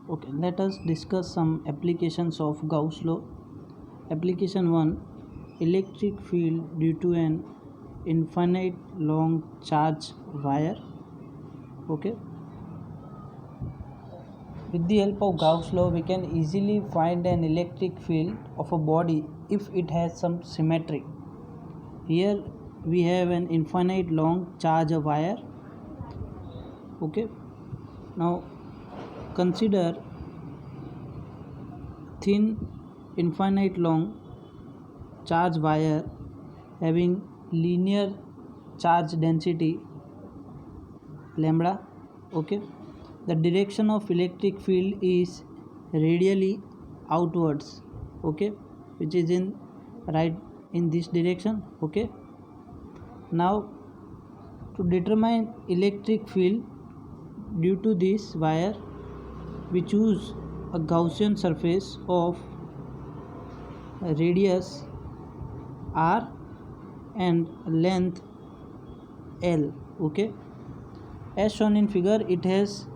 Okay, let us discuss some applications of Gauss law. Application 1, electric field due to an infinite long charge wire. Okay, with the help of Gauss law, we can easily find an electric field of a body if it has some symmetry. Here we have an infinite long charge wire. Okay, now consider thin infinite long charge wire having linear charge density lambda. Okay, the direction of electric field is radially outwards. Okay, which is in right in this direction. Okay, now to determine electric field due to this wire, we choose a Gaussian surface of radius r and length l. Okay, as shown in figure, it has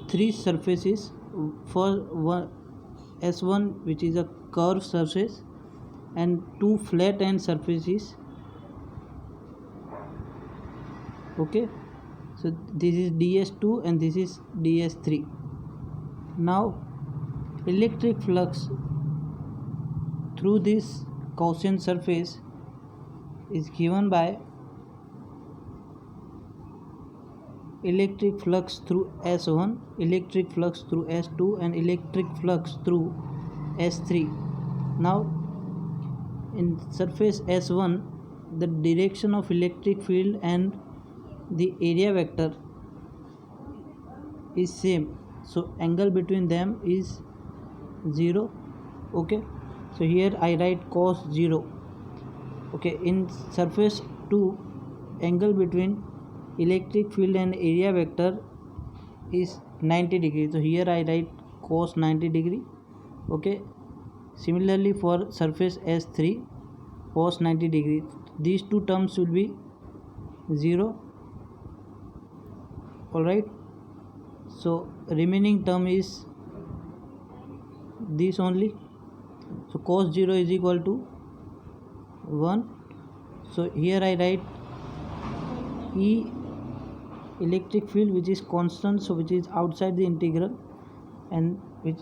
three surfaces. For one, S1, which is a curved surface, and two flat end surfaces. Okay, so this is ds2 and this is ds3. Now electric flux through this Gaussian surface is given by electric flux through S1, electric flux through S2 and electric flux through S3. Now in surface S1, the direction of electric field and the area vector is same, so angle between them is 0. Okay, so here I write cos 0. Okay, in surface 2, angle between electric field and area vector is 90 degree, so here I write cos 90 degree. Okay, similarly for surface S3, cos 90 degree. These two terms will be 0. Alright, so remaining term is this only, so cos 0 is equal to 1. So here I write E electric field, which is constant, so which is outside the integral, and which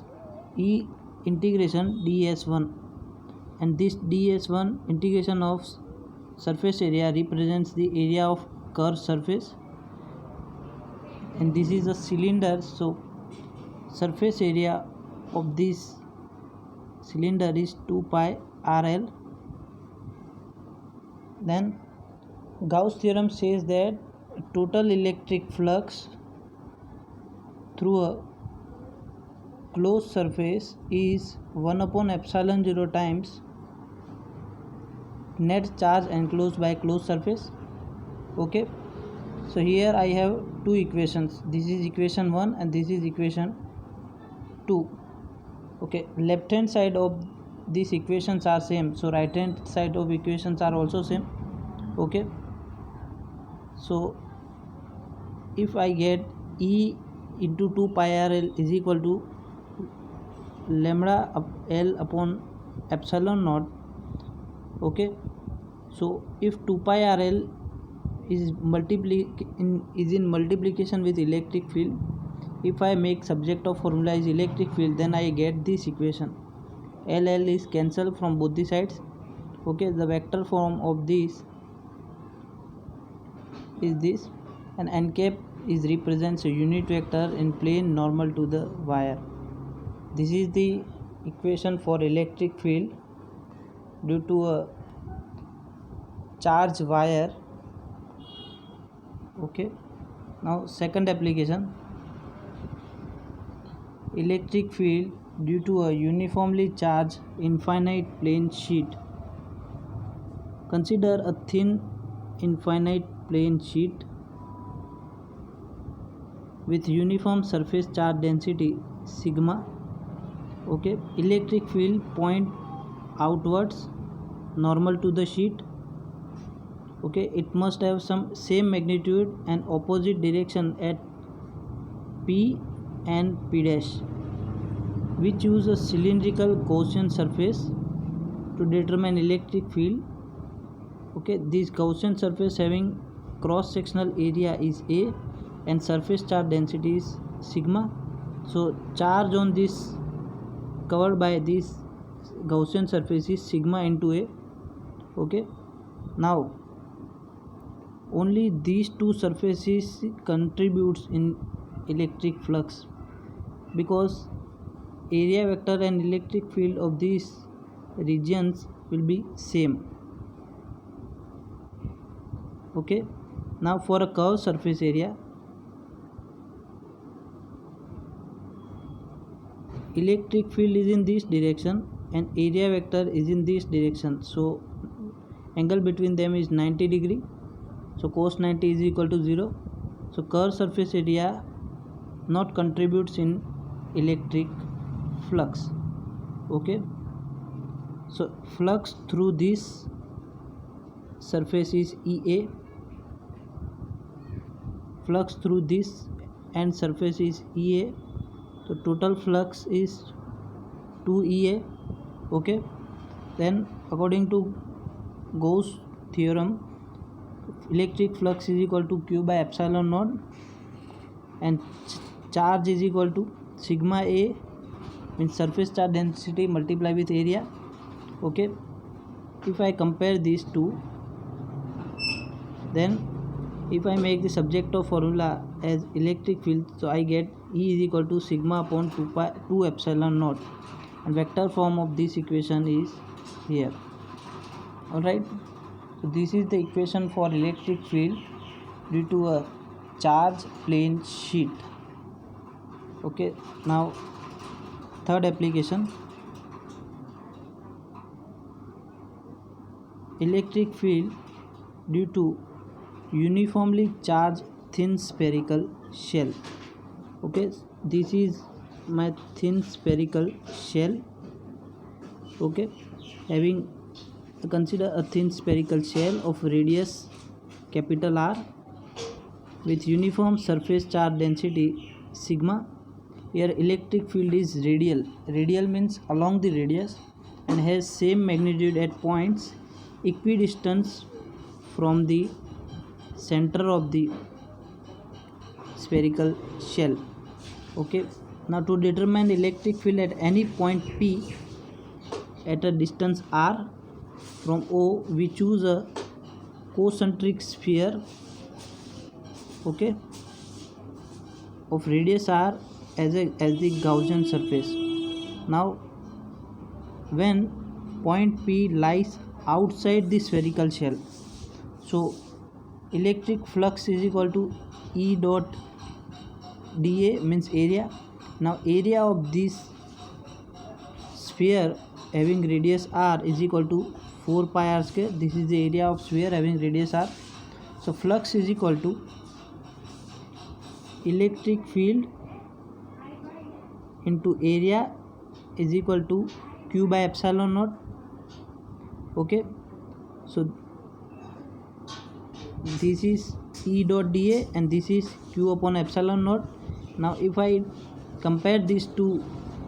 E integration ds1, and this ds1 integration of surface area represents the area of curved surface, and this is a cylinder, so surface area of this cylinder is 2 pi rl. Then Gauss theorem says that total electric flux through a closed surface is 1 upon epsilon 0 times net charge enclosed by closed surface. Okay, so here I have two equations. This is equation 1 and this is equation 2. Okay, left hand side of these equations are same, so right hand side of equations are also same. Okay, so if I get E into 2 pi rl is equal to lambda L upon epsilon naught. Okay, so if 2 pi rl is in multiplication with electric field, if I make subject of formula is electric field, then I get this equation. L is cancelled from both the sides. Okay, the vector form of this is this, and n cap is represents a unit vector in plane normal to the wire. This is the equation for electric field due to a charged wire. Okay, now second application, electric field due to a uniformly charged infinite plane sheet. Consider a thin infinite plane sheet with uniform surface charge density sigma. Okay, electric field point outwards normal to the sheet. Okay, it must have some same magnitude and opposite direction at P and P dash. We choose a cylindrical Gaussian surface to determine electric field. Okay, this Gaussian surface having cross sectional area is A and surface charge density is sigma. So charge on this covered by this Gaussian surface is sigma into A. Okay, now only these two surfaces contributes in electric flux, because area vector and electric field of these regions will be same. Okay, now for a curved surface area, electric field is in this direction and area vector is in this direction, so angle between them is 90 degree, so cos 90 is equal to 0. So curved surface area not contributes in electric flux. Okay, so flux through this surface is EA, flux through this and surface is EA, so total flux is 2EA. Okay, then according to Gauss theorem, electric flux is equal to Q by epsilon naught and charge is equal to sigma A, means surface charge density multiply with area. Okay, if I compare these two, then if I make the subject of formula as electric field, so I get E is equal to sigma upon 2 epsilon naught, and vector form of this equation is here. Alright, so this is the equation for electric field due to a charge plane sheet. Okay, now third application, electric field due to uniformly charged thin spherical shell. Okay, this is my thin spherical shell. Okay, having consider a thin spherical shell of radius capital R with uniform surface charge density sigma. Here electric field is radial. Radial means along the radius and has same magnitude at points equidistant from the center of the spherical shell. Okay, now to determine electric field at any point P at a distance R from O, we choose a concentric sphere, okay, of radius R as the Gaussian surface. Now when point P lies outside the spherical shell, so electric flux is equal to E dot dA, means area. Now area of this sphere having radius R is equal to 4 pi r square. This is the area of sphere having radius R. So flux is equal to electric field into area is equal to Q by epsilon naught. Okay, so this is E dot dA and this is Q upon epsilon naught. Now if I compare these two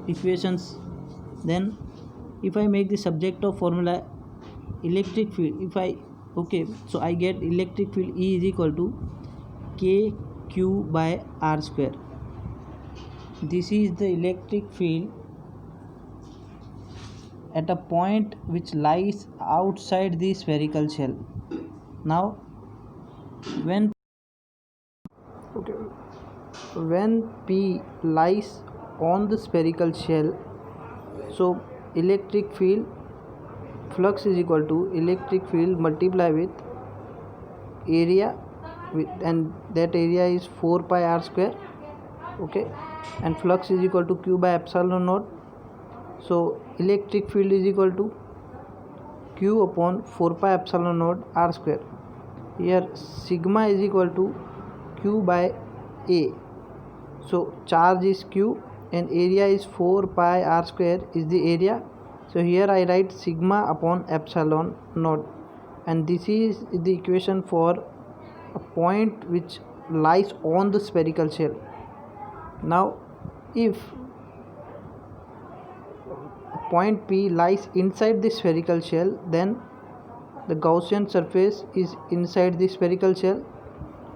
equations, then if I make the subject of formula electric field, if I so I get electric field E is equal to KQ by R square. This is the electric field at a point which lies outside the spherical shell. Now when P lies on the spherical shell, so electric field flux is equal to electric field multiply with area and that area is 4 pi r square. Okay, and flux is equal to Q by epsilon naught. So electric field is equal to Q upon 4 pi epsilon naught r square. Here sigma is equal to Q by A. So charge is Q and area is 4 pi r square is the area. So here I write sigma upon epsilon naught, and this is the equation for a point which lies on the spherical shell. Now if point P lies inside the spherical shell, then the Gaussian surface is inside the spherical shell.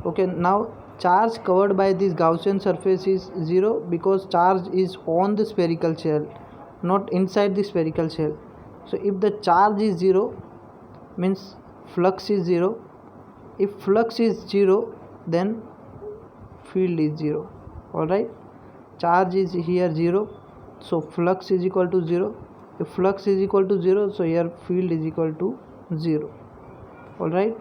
Okay, now charge covered by this Gaussian surface is 0 because charge is on the spherical shell, not inside the spherical shell. So if the charge is 0, means flux is 0. If flux is 0, then field is 0. Alright, charge is here 0, so flux is equal to 0. If flux is equal to 0, so here field is equal to 0. Alright.